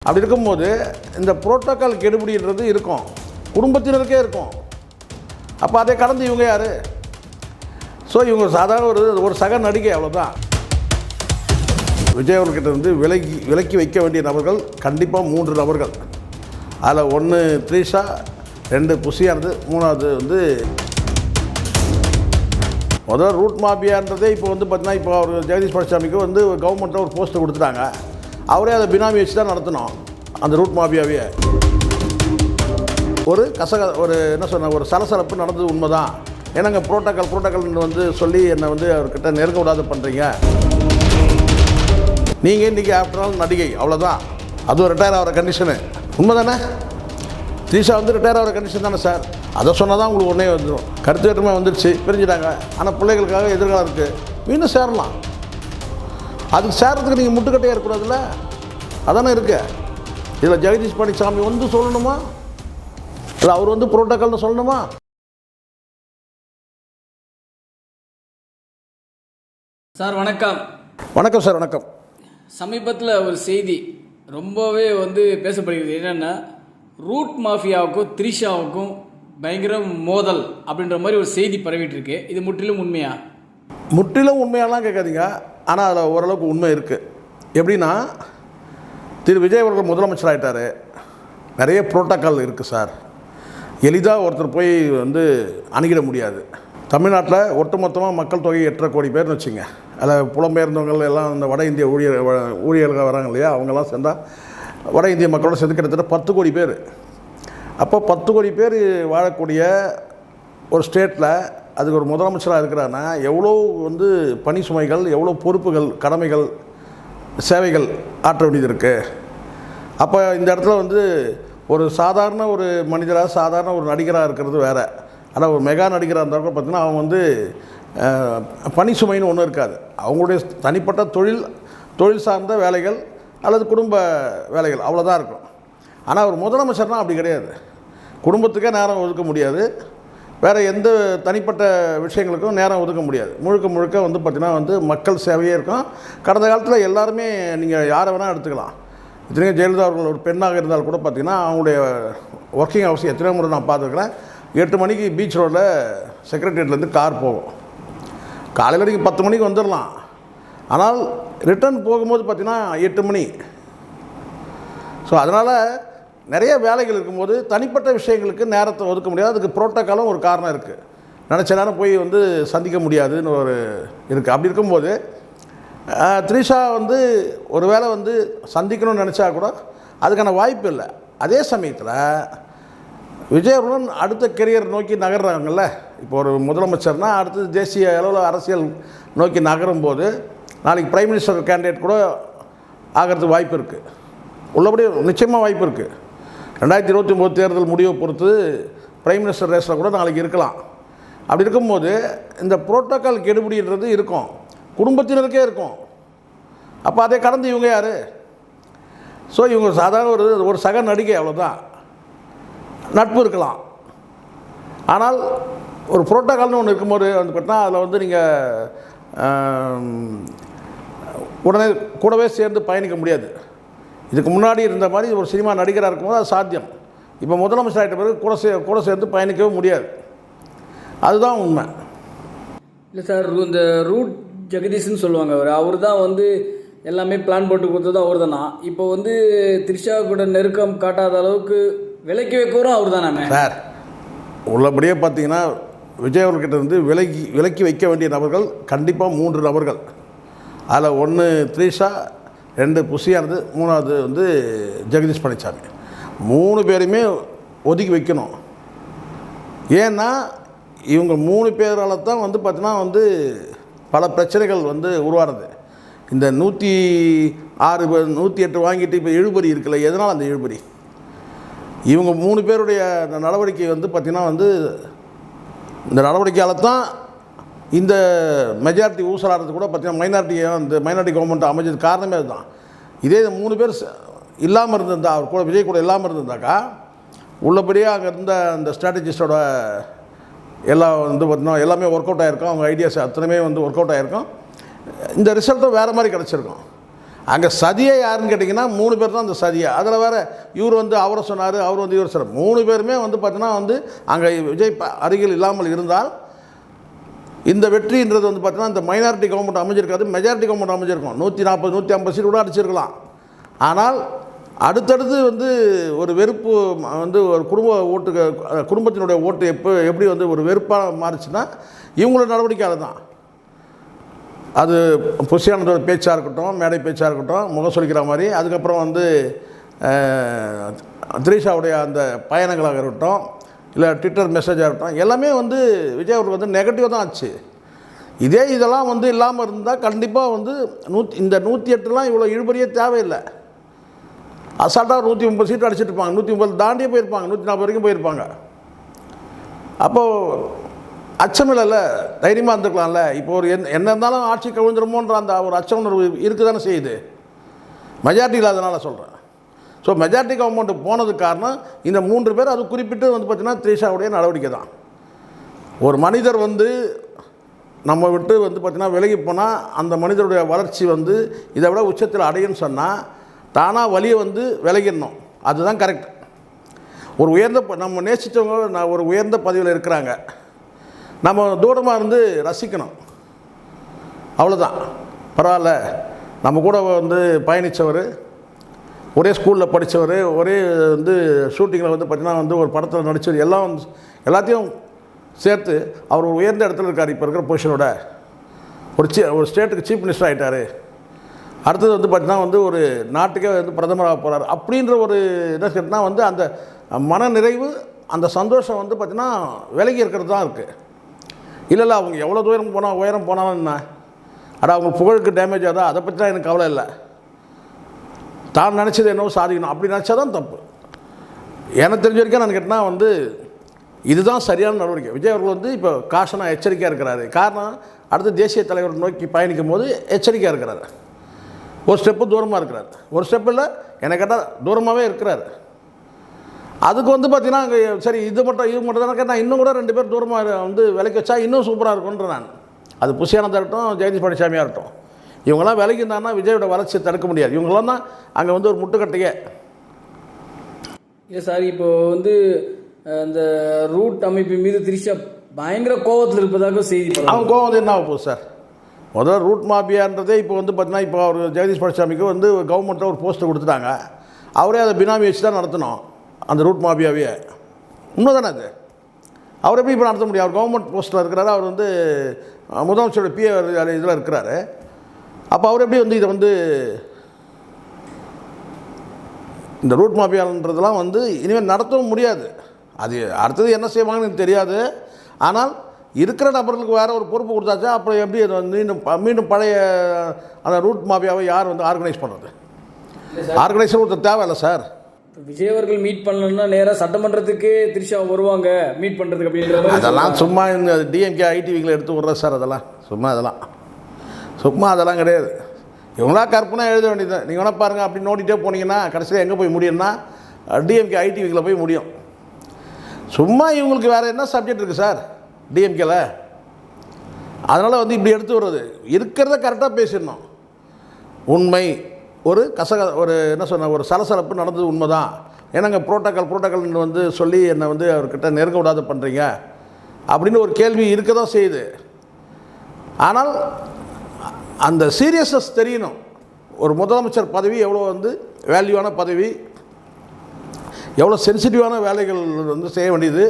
அப்படி இருக்கும்போது இந்த புரோட்டோக்கால் கெடுபிடின்றது இருக்கும், குடும்பத்தினருக்கே இருக்கும். அப்போ அதை கடந்து இவங்க யார்? ஸோ இவங்க சாதாரண ஒரு சக நடிகை, அவ்வளோதான். விஜய் அவர்கிட்ட இருந்து விலக்கி வைக்க வேண்டிய நபர்கள் கண்டிப்பாக 3 நபர்கள். அதில் 1 த்ரீஷா, 2 புஷியானது, 3வது முதல்ல ரூட் மாஃபியான்றதே இப்போ பார்த்தீங்கன்னா, இப்போ அவர் ஜெகதீஷ் பழனிசாமிக்கு கவர்மெண்ட்டில் ஒரு போஸ்ட்டு கொடுத்துட்டாங்க. அவரே அதை பினாமி வச்சு தான் நடத்தணும் அந்த ரூட் மாஃபியாவே. ஒரு என்ன சொன்ன ஒரு சலசலப்பு நடந்தது உண்மைதான். ஏன்னாங்க புரோட்டோக்கால் சொல்லி என்னை அவர்கிட்ட நெருங்க விடாத பண்ணுறீங்க. நீங்கள் இன்றைக்கி ஆஃப்டர் ஆல் நடிகை, அவ்வளோதான். அதுவும் ரிட்டையர் ஆகிற கண்டிஷனு உண்மை தானே? த்ரீஷா ரிட்டையர் ஆகிற கண்டிஷன் தானே சார்? அதை சொன்னால் தான் உங்களுக்கு உடனே வந்துடும். கருத்து வேற்றுமை வந்துடுச்சு, பிரிஞ்சுட்டாங்க. ஆனால் பிள்ளைகளுக்காக எதிர்காலம் இருக்குது, மீண்டும் சேரலாம். அதுக்கு சேரத்துக்கு நீங்கள் முட்டுக்கட்டையாக இருக்கக்கூடாதுல்ல? அதானே இருக்கு. இதில் ஜெகதீஷ் பழனிசாமி சொல்லணுமா, இல்லை அவர் புரோட்டோக்கால்னு சொல்லணுமா? சார் வணக்கம். வணக்கம் சார், வணக்கம். சமீபத்தில் ஒரு செய்தி ரொம்பவே பேசப்படுகிறது. என்னென்னா, ரூட் மாஃபியாவுக்கும் த்ரிஷாவுக்கும் பயங்கர மோதல் அப்படின்ற மாதிரி ஒரு செய்தி பரவிட்டு இருக்கு. இது முற்றிலும் உண்மையா? முற்றிலும் உண்மையாலாம் கேட்காதீங்க. ஆனால் அதில் ஓரளவுக்கு உண்மை இருக்குது. எப்படின்னா, திரு விஜய் அவர்கள் முதலமைச்சர் ஆகிட்டார். நிறைய புரோட்டோக்கால் இருக்குது சார். எளிதாக ஒருத்தர் போய் அணுகிட முடியாது. தமிழ்நாட்டில் ஒட்டுமொத்தமாக மக்கள் தொகை 8.5 கோடி பேர்னு வச்சுங்க. அதில் புலம்பெயர்ந்தவங்கள் எல்லாம் இந்த வட இந்திய ஊழியர்கள் வராங்க இல்லையா, அவங்கெல்லாம் சேர்ந்தால் வட இந்திய மக்களோட சேர்ந்து கிட்டத்தட்ட 10 கோடி பேர். அப்போ 10 கோடி பேர் வாழக்கூடிய ஒரு ஸ்டேட்டில் அதுக்கு ஒரு முதலமைச்சராக இருக்கிறான்னா எவ்வளோ பணி சுமைகள், எவ்வளோ பொறுப்புகள், கடமைகள், சேவைகள் ஆற்ற வேண்டியது இருக்குது. அப்போ இந்த இடத்துல ஒரு சாதாரண ஒரு மனிதராக, சாதாரண ஒரு நடிகராக இருக்கிறது வேறு. ஆனால் ஒரு மெகா நடிகராக இருந்தாலும் பார்த்திங்கன்னா அவங்க பணி சுமைன்னு ஒன்றும் இருக்காது. அவங்களுடைய தனிப்பட்ட தொழில் சார்ந்த வேலைகள் அல்லது குடும்ப வேலைகள் அவ்வளோதான் இருக்கும். ஆனால் ஒரு முதலமைச்சர்னால் அப்படி கிடையாது. குடும்பத்துக்கே நேரம் ஒதுக்க முடியாது, வேறு எந்த தனிப்பட்ட விஷயங்களுக்கும் நேரம் ஒதுக்க முடியாது. முழுக்க பார்த்திங்கன்னா மக்கள் சேவையே இருக்கும். கடந்த காலத்தில் எல்லாருமே நீங்கள் யாரை வேணால் எடுத்துக்கலாம். இத்தனையும் ஜெயலலிதா அவர்கள் ஒரு பெண்ணாக இருந்தால் கூட பார்த்திங்கன்னா அவங்களுடைய ஒர்க்கிங் ஹவர்ஸ் எத்தனை முறை நான் பார்த்துருக்குறேன். 8 மணிக்கு பீச் ரோடில் செக்ரட்டரியேட்லேருந்து கார் போகும். காலையில் நீங்கள் 10 மணிக்கு வந்துடலாம். ஆனால் ரிட்டர்ன் போகும்போது பார்த்திங்கன்னா 8 மணி. ஸோ அதனால் நிறைய வேலைகள் இருக்கும்போது தனிப்பட்ட விஷயங்களுக்கு நேரத்தை ஒதுக்க முடியாது. அதுக்கு புரோட்டோக்காலும் ஒரு காரணம் இருக்குது. நினச்ச நேரம் போய் சந்திக்க முடியாதுன்னு ஒரு இருக்குது. அப்படி இருக்கும்போது த்ரிஷா ஒரு வேளை சந்திக்கணும்னு நினச்சா கூட அதுக்கான வாய்ப்பு இல்லை. அதே சமயத்தில் விஜய் அவர்களும் அடுத்த கெரியர் நோக்கி நகர்றாங்கல்ல. இப்போ ஒரு முதலமைச்சர்னால் அடுத்தது தேசிய அளவில் அரசியல் நோக்கி நகரும்போது நாளைக்கு பிரைம் மினிஸ்டர் கேண்டிடேட் கூட ஆகிறதுக்கு வாய்ப்பு இருக்குது. உள்ளபடி நிச்சயமாக வாய்ப்பு இருக்குது. 2029 தேர்தல் முடிவை பொறுத்து பிரைம் மினிஸ்டர் ரேஸில் கூட நாளைக்கு இருக்கலாம். அப்படி இருக்கும்போது இந்த புரோட்டோக்கால் கெடுபிடின்றது இருக்கும், குடும்பத்தினருக்கே இருக்கும். அப்போ அதை கடந்து இவங்க யார்? ஸோ இவங்க சாதாரண ஒரு சக நடிகை, அவ்வளோதான். நட்பு இருக்கலாம். ஆனால் ஒரு புரோட்டோக்கால்னு ஒன்று இருக்கும்போது பார்த்தீங்கன்னா அதில் நீங்கள் உடனே கூடவே சேர்ந்து பயணிக்க முடியாது. இதுக்கு முன்னாடி இருந்த மாதிரி ஒரு சினிமா நடிகராக இருக்கும்போது அது சாத்தியம். இப்போ முதலமைச்சர் ஆகிட்ட பிறகு கூட சேர்ந்து பயணிக்கவே முடியாது. அதுதான் உண்மை. இல்லை சார், இந்த ரூட் ஜெகதீஷ்னு சொல்லுவாங்க. அவர் தான் எல்லாமே பிளான் போட்டு கொடுத்தது அவர் தானா? இப்போ த்ரிஷா கூட நெருக்கம் காட்டாத அளவுக்கு விலக்கி வைக்கிறோம் அவர் தானே சார்? உள்ளபடியே பார்த்தீங்கன்னா விஜய் அவர்கிட்ட விலக்கி வைக்க வேண்டிய நபர்கள் கண்டிப்பாக 3 நபர்கள். அதில் 1 த்ரீஷா, 2 புஷியானது, 3வது ஜெகதீஷ் பழனிசாமி. 3 பேருமே ஒதுக்கி வைக்கணும். ஏன்னா இவங்க 3 பேரால் தான் பார்த்தீங்கன்னா பல பிரச்சனைகள் உருவானது. இந்த 106 108 வாங்கிட்டு இப்போ இழுபறி இருக்குல்ல, எதனால் அந்த இழுபறி? இவங்க 3 பேருடைய நடவடிக்கை பார்த்திங்கன்னா இந்த நடவடிக்கையால் தான் இந்த மெஜாரிட்டி ஊசலாடுறது கூட பார்த்திங்கன்னா மைனாரிட்டி கவர்மெண்ட் அமைஞ்சது காரணமே அதுதான். இதே 3 பேர் இல்லாமல் இருந்திருந்தா, அவர் கூட விஜய் கூட இல்லாமல் இருந்திருந்தாக்கா உள்ளபடியாக அங்கே இருந்த அந்த ஸ்ட்ராட்டஜிஸ்டோட எல்லாம் பார்த்திங்கன்னா எல்லாமே ஒர்க் அவுட் ஆகிருக்கும். அவங்க ஐடியாஸ் அத்தனையுமே ஒர்க் அவுட் ஆகிருக்கும். இந்த ரிசல்ட்டும் வேறு மாதிரி கிடச்சிருக்கும். அங்கே சதியை யாருன்னு கேட்டிங்கன்னா 3 பேர் தான் அந்த சதியை. அதில் வேறு இவர் வந்து அவரை சொன்னார், அவர் வந்து இவர் சொன்னார். 3 பேருமே வந்து பார்த்தீங்கன்னா வந்து அங்கே விஜய் அருகில் இல்லாமல் இருந்தால் இந்த வெற்றின்றது வந்து பார்த்தீங்கன்னா இந்த மைனாரிட்டி கவர்மெண்ட் அமைஞ்சிருக்காது, மெஜாரிட்டி கவர்மெண்ட் அமைஞ்சிருக்கும். 140 150 சீட் கூட அடிச்சிருக்கலாம். ஆனால் அடுத்தடுத்து வந்து ஒரு வெறுப்பு வந்து ஒரு குடும்பத்தினுடைய ஓட்டு எப்படி வந்து ஒரு வெறுப்பாக மாறுச்சுன்னா இவங்களோட நடவடிக்கை அதுதான். அது புஷியானந்தோட பேச்சாக இருக்கட்டும், மேடை பேச்சாக இருக்கட்டும், முகம் சொல்லிக்கிற மாதிரி, அதுக்கப்புறம் வந்து திரிஷாவுடைய அந்த பயணங்களாக இருக்கட்டும், இல்லை ட்விட்டர் மெசேஜாக இருக்கட்டும், எல்லாமே வந்து விஜய் அவருக்கு வந்து நெகட்டிவாக தான் ஆச்சு. இதெல்லாம் வந்து இல்லாமல் இருந்தால் கண்டிப்பாக வந்து இந்த 108 இவ்வளோ இழுபறியே தேவையில்லை. அசால்ட்டாக 130 சீட்டு அடிச்சுட்டு இருப்பாங்க, 130 தாண்டியே போயிருப்பாங்க, 140 வரைக்கும் போயிருப்பாங்க. அப்போது அச்சம் இல்லைல்ல, தைரியமாக இருந்துக்கலாம்ல. இப்போ ஒரு என்ன இருந்தாலும் ஆட்சி கவிழ்ந்துருமோன்ற அந்த ஒரு அச்சம் உணர்வு இருக்குது தானே செய்யுது, மெஜாரிட்டி இல்லாதனால சொல்கிறேன். ஸோ மெஜாரிட்டி கவர்மெண்ட் போனதுக்கு காரணம் இந்த 3 பேர். அது குறிப்பிட்டு வந்து பார்த்திங்கன்னா திரிஷாவுடைய நடவடிக்கை தான். ஒரு மனிதர் வந்து நம்ம விட்டு வந்து பார்த்திங்கன்னா விலகி போனால் அந்த மனிதருடைய வளர்ச்சி வந்து இதை விட உச்சத்தில் அடையுன்னு சொன்னால் தானாக வழியை வந்து விலகிடணும். அதுதான் கரெக்ட். ஒரு உயர்ந்த நம்ம நேசித்தவங்க ஒரு உயர்ந்த பதவியில் இருக்கிறாங்க, நம்ம தூரமாக இருந்து ரசிக்கணும், அவ்வளோதான். பரவாயில்ல, நம்ம கூட வந்து பயணித்தவர், ஒரே ஸ்கூலில் படித்தவர், ஒரே வந்து ஷூட்டிங்கில் வந்து பார்த்திங்கன்னா வந்து ஒரு படத்தில் நடித்தவர், எல்லாத்தையும் சேர்த்து அவர் ஒரு உயர்ந்த இடத்துல இருக்கார். இப்போ இருக்கிற பொசிஷனோட ஒரு ஸ்டேட்டுக்கு சீஃப் மினிஸ்டர் ஆகிட்டார். அடுத்தது வந்து பார்த்திங்கன்னா வந்து ஒரு நாட்டுக்கே வந்து பிரதமராக போகிறார். அப்படின்ற ஒரு என்ன கேட்டால் வந்து அந்த மன நிறைவு, அந்த சந்தோஷம் வந்து பார்த்திங்கன்னா விலகி இருக்கிறது தான் இருக்குது. இல்லை அவங்க எவ்வளோ உயரம் போனாலும் என்ன, அவங்க புகழுக்கு டேமேஜ் ஆகுதா, அதை பற்றி தான் எனக்கு கவலை இல்லை. தான் நினச்சது என்னவோ சாதிக்கணும், அப்படி நினச்சா தான் தப்பு. எனக்கு தெரிஞ்ச வரைக்கும் நான் கேட்டேன்னா வந்து இதுதான் சரியான நடவடிக்கை. விஜய் அவர்கள் வந்து இப்போ காஷனாக எச்சரிக்கையாக இருக்கிறாரு. காரணம், அடுத்து தேசிய தலைவர் நோக்கி பயணிக்கும் போது எச்சரிக்கையாக இருக்கிறாரு. ஒரு ஸ்டெப்பு தூரமாக இருக்கிறார், ஒரு ஸ்டெப்பு இல்லை எனக்கு கேட்டால் தூரமாகவே இருக்கிறார். அதுக்கு வந்து பார்த்திங்கன்னா அங்கே சரி இது மட்டும் தானே கேட்டால் இன்னும் கூட 2 பேர் தூரமாக வந்து விலைக்கு வச்சா இன்னும் சூப்பராக இருக்கும்ன்ற நான். அது புஷியானந்தா இருக்கட்டும், ஜெகதீஷ் பழனிசாமியாக இருக்கட்டும், இவங்கெல்லாம் விலைக்கு இருந்தாங்கன்னா விஜயோட வளர்ச்சியை தடுக்க முடியாது. இவங்களாம் தான் அங்கே வந்து ஒரு முட்டுக்கட்டையே. இல்லை சார், இப்போ வந்து அந்த ரூட் அமைப்பு மீது திரிஷா பயங்கர கோவத்தில் இருப்பதாக செய்தி. அவங்க கோவம் வந்து என்ன ஆக போகுது சார்? முதல்ல ரூட் மாபியான்றதே இப்போ வந்து பார்த்தீங்கன்னா இப்போ அவர் ஜெகதீஷ் பழனிசாமிக்கு வந்து கவர்மெண்ட்டில் ஒரு போஸ்ட்டை கொடுத்துட்டாங்க. அவரே அதை பினாமி வச்சு தான் நடத்தணும் அந்த ரூட் மாபியாவே. உண்மை தானே அது? அவர் எப்படி இப்போ நடத்த முடியும்? அவர் கவர்மெண்ட் போஸ்ட்டில் இருக்கிறாரு, அவர் வந்து முதலமைச்சரோட பிஏ இதில் இருக்கிறாரு. அப்போ அவர் எப்படி வந்து இதை வந்து இந்த ரூட் மாபியான்றதெல்லாம் வந்து இனிமேல் நடத்தவும் முடியாது. அது அடுத்தது என்ன செய்வாங்கன்னு எனக்கு தெரியாது. ஆனால் இருக்கிற நபர்களுக்கு வேறு ஒரு பொறுப்பு கொடுத்தாச்சா அப்புறம் எப்படி அது வந்து மீண்டும் பழைய அந்த ரூட் மாபியாவை யார் வந்து ஆர்கனைஸ் பண்ணுறது? ஆர்கனைசர் ஒருத்தர் தேவையில்லை சார். விஜய் அவர்கள் மீட் பண்ணலன்னா நேராக சட்டமன்றத்துக்கு திரிஷா வருவாங்க மீட் பண்ணுறதுக்கு அப்படின்ற அதெல்லாம் சும்மா இந்த டிஎம்கே ஐடிவிகளை எடுத்து விட்றது சார். அதெல்லாம் சும்மா அதெல்லாம் கிடையாது. இவங்களா கற்பனை எழுத வேண்டியது. நீங்கள் வேணா பாருங்கள், அப்படி நோண்டிகிட்டே போனீங்கன்னா கடைசியில் எங்கே போய் முடியும்னா டிஎம்கே ஐடிவிக்கில் போய் முடியும். சும்மா இவங்களுக்கு வேறு என்ன சப்ஜெக்ட் இருக்குது சார் டிஎம்கேல? அதனால் வந்து இப்படி எடுத்து விடுறது. இருக்கிறத கரெக்டாக பேசிடணும். உண்மை ஒரு என்ன சொன்ன ஒரு சலசலப்பு நடந்தது உண்மை தான். ஏன்னாங்க புரோட்டோக்கால் வந்து சொல்லி என்னை வந்து அவர்கிட்ட நெருங்க விடாத பண்ணுறீங்க அப்படின்னு ஒரு கேள்வி இருக்க தான் செய்யுது. ஆனால் அந்த சீரியஸ்னஸ் தெரியணும். ஒரு முதலமைச்சர் பதவி எவ்வளோ வந்து வேல்யூவான பதவி, எவ்வளோ சென்சிட்டிவான வேலைகள் வந்து செய்ய வேண்டியது.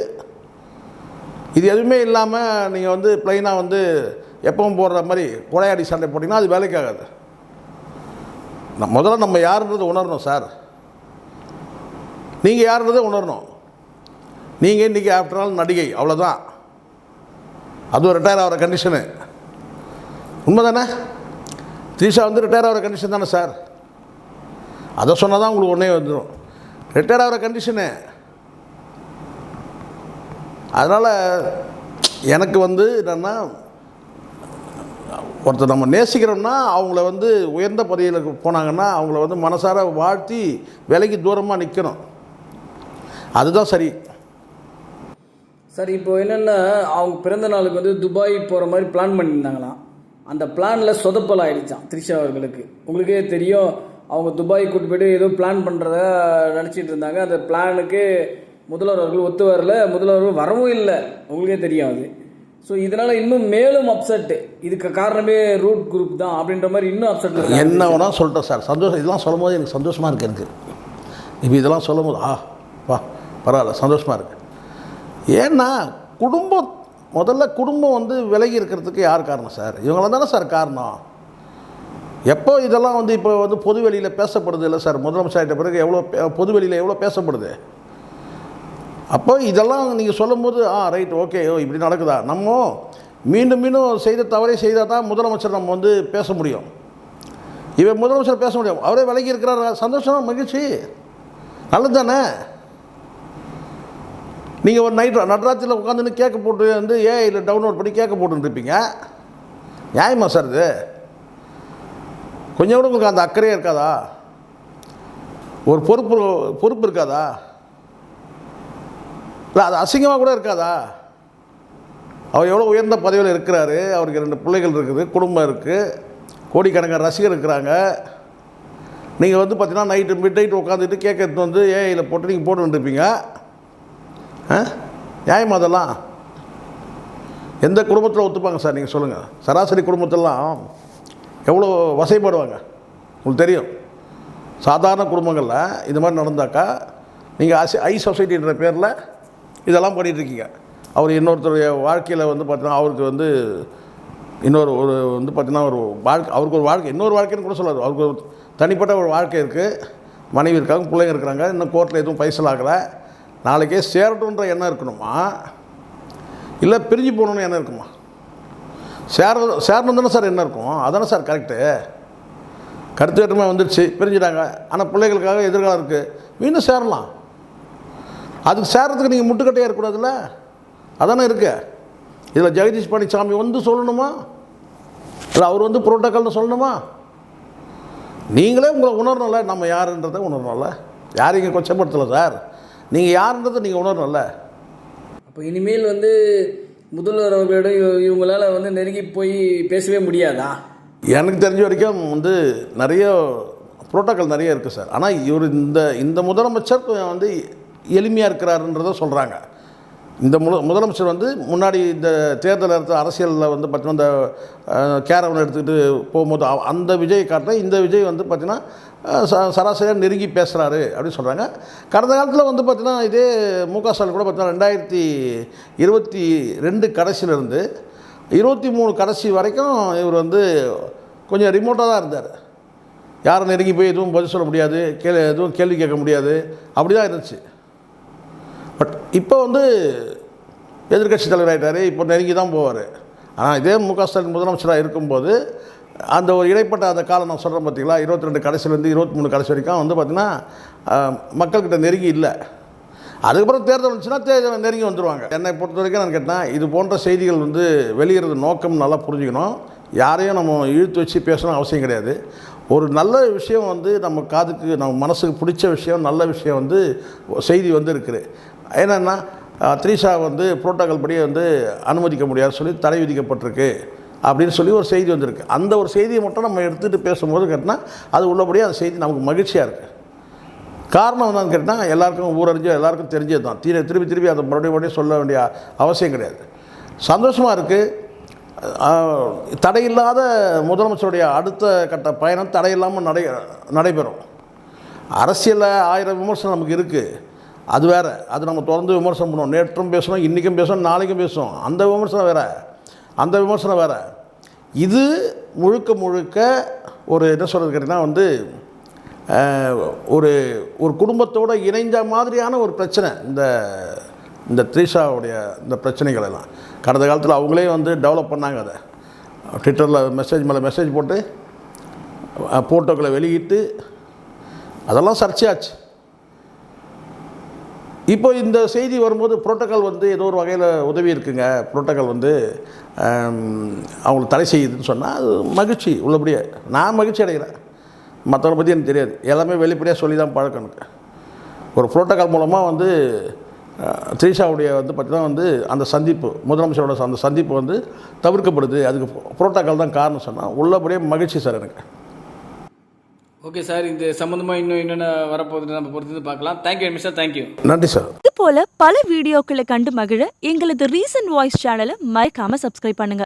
இது எதுவுமே இல்லாமல் நீங்கள் வந்து ப்ளைனாக வந்து எப்பவும் போடுற மாதிரி கொடையாடி சண்டை போட்டிங்கன்னா அது வேலைக்காகாது. முதல்ல நம்ம யாருன்றதை உணரணும் சார். நீங்கள் யாருன்றதை உணரணும். நீங்கள் இன்றைக்கி ஆஃப்டர் ஆல் நடிகை, அவ்வளோதான். அதுவும் ரிட்டையர் ஆகிற கண்டிஷனு. உண்மை தானே? திரிஷா வந்து ரிட்டையர் ஆகிற கண்டிஷன் தானே சார்? அதை சொன்னால் தான் உங்களுக்கு ஒன்றே வந்துடும். ரிட்டையர் ஆகிற கண்டிஷனு. அதனால் எனக்கு வந்து என்னென்னா, ஒருத்தர் நம்ம நேசிக்கிறோம்னா அவங்கள வந்து உயர்ந்த பதவியில் போனாங்கன்னா அவங்கள வந்து மனசார வாழ்த்தி விலைக்கு தூரமாக நிற்கணும். அதுதான் சரி. சார், இப்போ என்னென்னா அவங்க பிறந்த நாளுக்கு வந்து துபாய் போகிற மாதிரி பிளான் பண்ணியிருந்தாங்களாம். அந்த பிளானில் சொதப்பல் ஆகிடுச்சான் த்ரிஷா அவர்களுக்கு. உங்களுக்கே தெரியும், அவங்க துபாய் கூட்டு போய்ட்டு ஏதோ பிளான் பண்ணுறதா நினச்சிட்டு இருந்தாங்க. அந்த பிளானுக்கு முதல்வர் அவர்கள் ஒத்து வரல, முதல்வர் வரவும் இல்லை, உங்களுக்கே தெரியும் அது. ஸோ இதனால் இன்னும் மேலும் அப்செட்டு, இதுக்கு காரணமே ரூட் குரூப் தான் அப்படின்ற மாதிரி இன்னும் அப்செட். என்ன வேணால் சொல்லிட்டேன் சார், சந்தோஷம். இதெல்லாம் சொல்லும் போது எனக்கு சந்தோஷமாக இருக்குது. எனக்கு இப்போ இதெல்லாம் சொல்லும் போது வா பரவாயில்ல, சந்தோஷமாக இருக்குது. ஏன்னா முதல்ல குடும்பம் வந்து விலகி இருக்கிறதுக்கு யார் காரணம் சார்? இவங்களாம் தானே சார் காரணம். எப்போ இதெல்லாம் வந்து இப்போ வந்து பொது வெளியில் பேசப்படுது இல்லை சார்? முதலமைச்சர் ஆகிட்ட பிறகு எவ்வளோ பொது வெளியில் எவ்வளோ பேசப்படுது. அப்போ இதெல்லாம் நீங்கள் சொல்லும் போது ரைட், ஓகே, இப்படி நடக்குதா? நம்ம மீண்டும் மீண்டும் செய்த தவறே செய்தால் தான் முதலமைச்சர் நம்ம வந்து பேச முடியும். இவன் முதலமைச்சர் பேச முடியும். அவரே விலகி இருக்கிறார், சந்தோஷம், மகிழ்ச்சி, நல்லது தானே. நீங்கள் ஒரு நடராத்திரியில் உட்காந்துன்னு கேட்க போட்டு வந்து இல்லை டவுன்லோட் பண்ணி கேட்க போட்டுருப்பீங்க. நியாயமா சார் இது? கொஞ்சம் கூட உங்களுக்கு அந்த அக்கறையே இருக்காதா? ஒரு பொறுப்பு இருக்காதா? இல்லை அது அசிங்கமாக கூட இருக்காதா? அவர் எவ்வளோ உயர்ந்த பதவியில் இருக்கிறாரு, அவருக்கு 2 பிள்ளைகள் இருக்குது, குடும்பம் இருக்குது, கோடிக்கணக்கான ரசிகர் இருக்கிறாங்க. நீங்கள் வந்து பார்த்தீங்கன்னா மிட் நைட்டு உட்காந்துட்டு கேட்க எடுத்து வந்து ஏஐயில் போட்டு நீங்கள் போட்டு வந்துருப்பீங்க. நியாயமா அதெல்லாம்? எந்த குடும்பத்தில் ஒத்துப்பாங்க சார்? நீங்கள் சொல்லுங்கள். சராசரி குடும்பத்திலாம் எவ்வளோ வசைப்படுவாங்க உங்களுக்கு தெரியும். சாதாரண குடும்பங்களில் இது மாதிரி நடந்தாக்கா நீங்கள் ஐ சொசைட்டின்ற பேரில் இதெல்லாம் பண்ணிகிட்ருக்கீங்க. அவர் இன்னொருத்தருடைய வாழ்க்கையில் வந்து பார்த்தீங்கன்னா அவருக்கு வந்து ஒரு வந்து பார்த்தீங்கன்னா ஒரு வாழ்க்கை, அவருக்கு ஒரு வாழ்க்கை, இன்னொரு வாழ்க்கைன்னு கூட சொல்லாது, அவருக்கு ஒரு தனிப்பட்ட ஒரு வாழ்க்கை இருக்குது, மனைவி இருக்காங்க, பிள்ளைங்க இருக்கிறாங்க, இன்னும் கோர்ட்டில் எதுவும் பைசல் ஆகலை. நாளைக்கே சேரட்டுன்ற எண்ணம் இருக்கணுமா, இல்லை பிரிஞ்சு போகணுன்னு எண்ணம் இருக்குமா? சேரணும் தானே சார் என்ன இருக்கும்? அதானே சார் கரெக்டு. கருத்து வேற்றுமை வந்துடுச்சு, பிரிஞ்சுட்டாங்க. ஆனால் பிள்ளைகளுக்காக எதிர்காலம் இருக்குது, மீண்டும் சேரலாம். அதுக்கு சேரத்துக்கு நீங்கள் முட்டுக்கட்டையாக இருக்கக்கூடாதுல்ல? அதானே இருக்கு. இதில் ஜெகதீஷ் பழனிசாமி வந்து சொல்லணுமா, இல்லை அவர் வந்து புரோட்டோக்கால்னு சொல்லணுமா? நீங்களே உங்களை உணரணும்ல, நம்ம யாருன்றதை உணரணும்ல. யாரும் இங்கே கொச்சப்படுத்தலை சார், நீங்கள் யாருன்றதை நீங்கள் உணரணும்ல. அப்போ இனிமேல் வந்து முதல்வர் அவர்களிடம் இவங்களால் வந்து நெருங்கி போய் பேசவே முடியாதா? எனக்கு தெரிஞ்ச வரைக்கும் வந்து நிறைய புரோட்டோக்கால் நிறைய இருக்குது சார். ஆனால் இவர் இந்த முதலமைச்சர் வந்து எளிமையாக இருக்கிறாருன்றதை சொல்கிறாங்க. இந்த முதலமைச்சர் வந்து முன்னாடி இந்த தேர்தல் நேரத்தில் அரசியலில் வந்து பார்த்திங்கன்னா இந்த கேரவனை எடுத்துக்கிட்டு போகும்போது அந்த விஜய் காட்டில் இந்த விஜய் வந்து பார்த்திங்கன்னா சராசரியாக நெருங்கி பேசுகிறாரு அப்படின்னு சொல்கிறாங்க. கடந்த காலத்தில் வந்து பார்த்திங்கன்னா இதே முக ஸ்டாலின் கூட பார்த்திங்கன்னா 2022 கடைசியிலேருந்து 23 கடைசி வரைக்கும் இவர் வந்து கொஞ்சம் ரிமோட்டாக தான் இருந்தார். யாரும் நெருங்கி போய் எதுவும் பதில் சொல்ல முடியாது, எதுவும் கேள்வி கேட்க முடியாது, அப்படி தான் இருந்துச்சு. பட் இப்போ வந்து எதிர்கட்சி தலைவர் ஆகிட்டார், இப்போ நெருங்கி தான் போவார். ஆனால் இதே முக ஸ்டாலின் முதலமைச்சராக இருக்கும்போது அந்த ஒரு இடைப்பட்ட அந்த காலம் நான் சொல்கிறேன் பார்த்தீங்களா, 22 கடைசிலேருந்து 23 கடைசி வரைக்கும் வந்து பார்த்திங்கன்னா மக்கள்கிட்ட நெருங்கி இல்லை. அதுக்கப்புறம் தேர்தல் வந்துச்சுன்னா நெருங்கி வந்துடுவாங்க. என்னை பொறுத்த வரைக்கும் நான் கேட்டேன், இது போன்ற செய்திகள் வந்து வெளியிறது நோக்கம் நல்லா புரிஞ்சுக்கணும். யாரையும் நம்ம இழுத்து வச்சு பேசணும் அவசியம் கிடையாது. ஒரு நல்ல விஷயம் வந்து நம்ம காதுக்கு நம்ம மனசுக்கு பிடிச்ச விஷயம், நல்ல விஷயம் வந்து செய்தி வந்து இருக்குது. என்னென்னா த்ரிஷா வந்து புரோட்டோக்கால் படி வந்து அனுமதிக்க முடியாது சொல்லி தடை விதிக்கப்பட்டிருக்கு அப்படின்னு சொல்லி ஒரு செய்தி வந்திருக்கு. அந்த ஒரு செய்தியை மட்டும் நம்ம எடுத்துகிட்டு பேசும்போது கேட்டால் அது உள்ளபடியே அந்த செய்தி நமக்கு மகிழ்ச்சியாக இருக்குது. காரணம் என்னன்னு கேட்டால் எல்லாருக்கும் ஊரறிஞ்சு எல்லாருக்கும் தெரிஞ்சது தான். திருப்பி அதை மறுபடியும் சொல்ல வேண்டிய அவசியம் கிடையாது. சந்தோஷமாக இருக்குது. தடையில்லாத முதலமைச்சருடைய அடுத்த கட்ட பயணம் தடையில்லாமல் நடைபெறும். அரசியலில் 1000 விமர்சனம் நமக்கு இருக்குது, அது வேறு. அது நம்ம தொடர்ந்து விமர்சனம் பண்ணுவோம். நேற்றும் பேசணும், இன்றைக்கும் பேசணும், நாளைக்கும் பேசுவோம். அந்த விமர்சனம் வேறு, அந்த விமர்சனம் வேறு. இது முழுக்க ஒரு என்ன சொல்கிறது கேட்டிங்கன்னா வந்து ஒரு குடும்பத்தோடு இணைந்த மாதிரியான ஒரு பிரச்சனை. இந்த த்ரிஷாவுடைய இந்த பிரச்சனைகள் எல்லாம் கடந்த காலத்தில் அவங்களே வந்து டெவலப் பண்ணாங்க. அதை ட்விட்டரில் மெசேஜ் மேலே மெசேஜ் போட்டு ஃபோட்டோக்களை வெளியிட்டு அதெல்லாம் சர்ச்சையாச்சு. இப்போ இந்த செய்தி வரும்போது புரோட்டோக்கால் வந்து ஏதோ ஒரு வகையில் உதவி இருக்குங்க, புரோட்டோக்கால் வந்து அவங்களுக்கு தடை செய்யுதுன்னு சொன்னால் அது மகிழ்ச்சி உள்ளபடியே. நான் மகிழ்ச்சி அடைகிறேன். மற்றவங்களை பற்றி எனக்கு தெரியாது, எல்லாமே வெளிப்படையாக சொல்லி தான் பழக்கம் எனக்கு. ஒரு புரோட்டோக்கால் மூலமாக வந்து த்ரிஷாவுடைய வந்து பார்த்தீங்கன்னா அந்த சந்திப்பு முதலமைச்சரோட அந்த சந்திப்பு தவிர்க்கப்படுது, அதுக்கு புரோட்டோக்கால் தான் காரணம் சொன்னால் உள்ளபடியே மகிழ்ச்சி சார் எனக்கு. ஓகே சார், இது சம்மந்தமாக இன்னும் என்னென்ன வரப்போகுதுன்னு நம்ம பொறுத்து பார்க்கலாம். Thank you mister, thank you. நன்றி சார். இது போல பல வீடியோக்களை கண்டு மகிழ எங்களது ரீசன்ட் வாய்ஸ் சேனலை மறக்காம சப்ஸ்கிரைப் பண்ணுங்க.